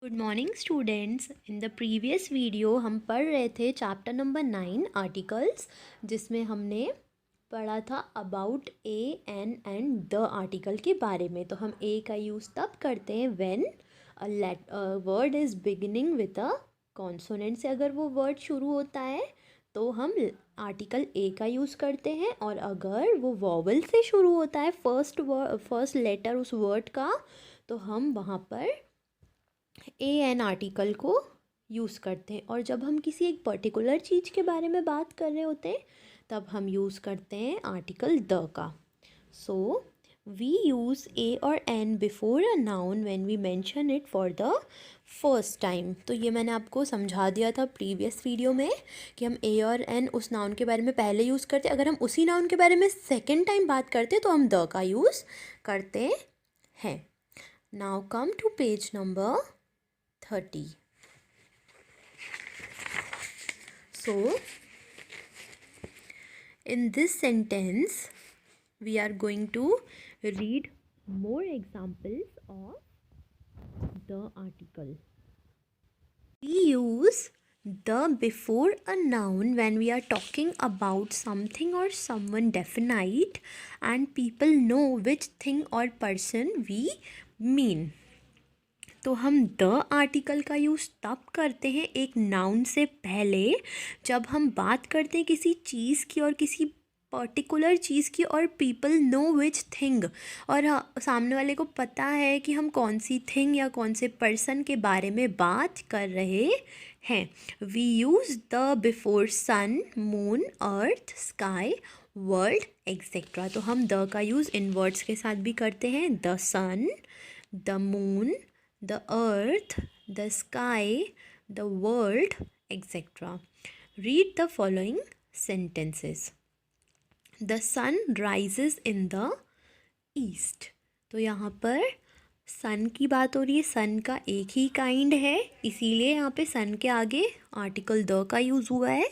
Good morning students. In the previous video हम पढ़ रहे थे चैप्टर नंबर 9 आर्टिकल्स, जिसमें हमने पढ़ा था about A an and the article के बारे में। तो हम ए का यूज़ तब करते हैं when a word is beginning with a consonant से। अगर वो वर्ड शुरू होता है तो हम आर्टिकल ए का यूज़ करते हैं, और अगर वो वॉवल से शुरू होता है फर्स्ट लेटर उस वर्ड का, तो हम वहाँ पर ए एन आर्टिकल को यूज़ करते हैं। और जब हम किसी एक पर्टिकुलर चीज़ के बारे में बात कर रहे होते हैं तब हम यूज़ करते हैं आर्टिकल द का। सो वी यूज़ ए और an before a noun when we mention it for the first time. तो ये मैंने आपको समझा दिया था प्रीवियस वीडियो में कि हम ए और एन उस नाउन के बारे में पहले यूज़ करते हैं। अगर हम उसी नाउन के बारे में सेकेंड टाइम बात करते हैं तो हम द का यूज़ करते हैं। Now come to page number 30. So, in this sentence, we are going to read more examples of the article. We use the before a noun when we are talking about something or someone definite and people know which thing or person we mean. तो हम the article का use तब करते हैं एक noun से पहले जब हम बात करते हैं किसी चीज़ की और किसी पर्टिकुलर चीज़ की, और पीपल नो विच थिंग, और सामने वाले को पता है कि हम कौन सी थिंग या कौन से पर्सन के बारे में बात कर रहे हैं। We use the before sun, moon, earth, sky, world etcetera. तो हम द का यूज़ इन वर्ड्स के साथ भी करते हैं। The sun, the moon, the earth, the sky, the world, etc. Read the following sentences. The sun rises in the east. तो यहाँ पर सन की बात हो रही है। सन का एक ही काइंड है, इसीलिए यहाँ पे सन के आगे आर्टिकल द का यूज़ हुआ है।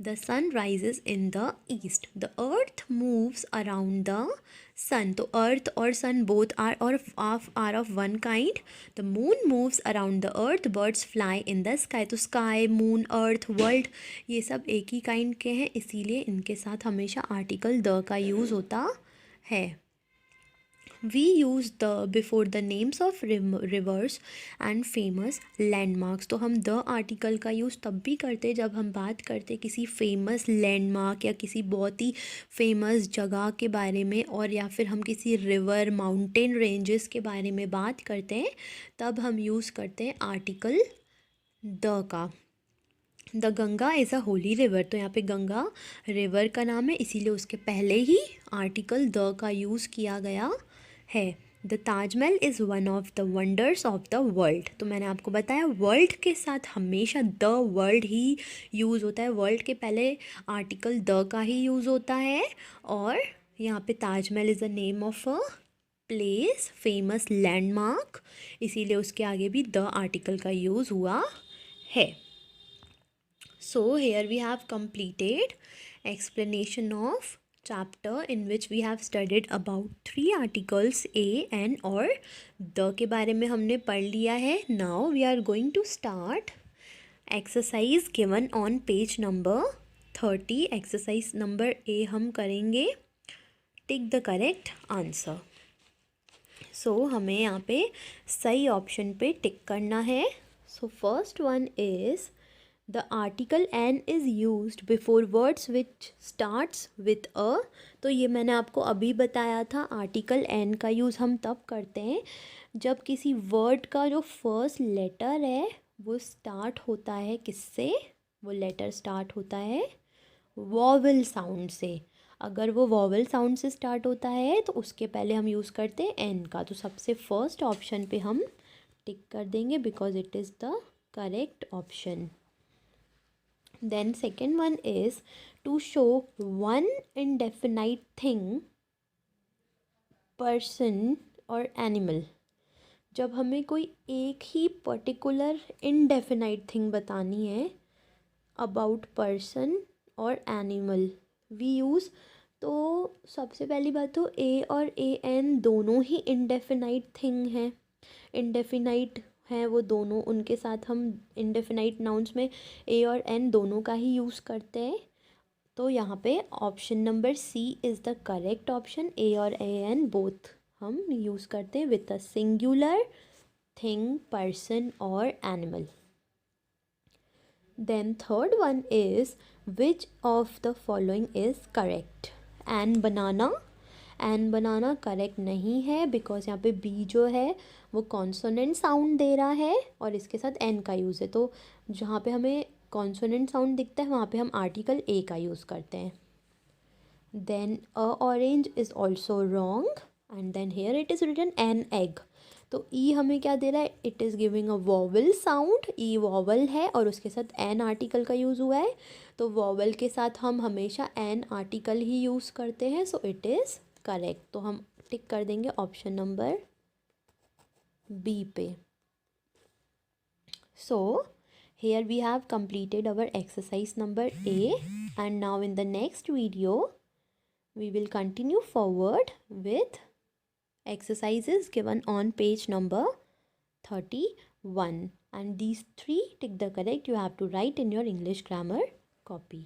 The sun rises in the east. The earth moves around the sun. तो earth और sun both are of one kind. The moon moves around the earth. Birds fly in the sky. तो sky, moon, earth, world ये सब एक ही kind के हैं, इसीलिए इनके साथ हमेशा आर्टिकल द का यूज़ होता है। We use the before the names of rivers and famous landmarks. तो हम द आर्टिकल का यूज़ तब भी करते हैं जब हम बात करते किसी फेमस लैंडमार्क या किसी बहुत ही फेमस जगह के बारे में, और या फिर हम किसी रिवर, माउंटेन रेंजेस के बारे में बात करते हैं, तब हम यूज़ करते हैं आर्टिकल द का। The Ganga is a Holi river. तो यहाँ पे गंगा रिवर का नाम है, इसीलिए उसके पहले ही आर्टिकल द का यूज़ किया गया है। The Taj Mahal is one of the wonders of the world. तो मैंने आपको बताया वर्ल्ड के साथ हमेशा द वर्ल्ड ही यूज़ होता है। वर्ल्ड के पहले आर्टिकल द का ही यूज़ होता है। और यहाँ पे Taj Mahal is the name of a place, famous landmark, इसीलिए उसके आगे भी द आर्टिकल का यूज़ हुआ है। So here we have completed explanation of chapter in which we have studied about 3 articles A, N और the के बारे में हमने पढ़ लिया है। Now we are going to start exercise given on page number 30. Exercise number A हम करेंगे टिक द करेक्ट आंसर। सो हमें यहाँ पे सही ऑप्शन पे टिक करना है। So first one is The article an is used before words which starts with a। तो ये मैंने आपको अभी बताया था, आर्टिकल an का यूज़ हम तब करते हैं जब किसी वर्ड का जो फर्स्ट लेटर है वो स्टार्ट होता है किससे, वो लेटर स्टार्ट होता है वॉवल साउंड से। अगर वो वॉवल साउंड से स्टार्ट होता है तो उसके पहले हम यूज़ करते हैं एन का। तो सबसे फर्स्ट ऑप्शन पे हम टिक कर देंगे because it is the correct option. Then second one is to show one indefinite thing, person और animal। जब हमें कोई एक ही पर्टिकुलर indefinite थिंग बतानी है अबाउट पर्सन और एनिमल, वी यूज़, तो सबसे पहली बात तो ए और ए एन दोनों ही indefinite थिंग हैं। indefinite हैं वो दोनों, उनके साथ हम इंडेफिनाइट नाउन्स में ए और एन दोनों का ही यूज़ करते हैं। तो यहाँ पे option number C is the correct option. A और ए एन बोथ हम यूज़ करते हैं with a singular thing, person और animal. Then third one is, which of the following is correct? And banana. And banana correct नहीं है because यहाँ पे B जो है वो कॉन्सोनेंट साउंड दे रहा है और इसके साथ एन का यूज़ है। तो जहाँ पे हमें कॉन्सोनेंट साउंड दिखता है वहाँ पे हम आर्टिकल ए का यूज़ करते हैं। Then a orange is also wrong and then here it is written an egg. तो ई हमें क्या दे रहा है? It is giving a vowel sound. E vowel है और उसके साथ एन आर्टिकल का यूज़ हुआ है। तो वॉवल के साथ हम हमेशा एन आर्टिकल ही यूज़ करते हैं, सो इट इज़ करेक्ट। तो हम टिक कर देंगे ऑप्शन नंबर बी पे। सो here we have completed our exercise number A, and now in the next video we will continue forward with exercises given on page number 31, and these three tick the correct you have to write in your English grammar copy.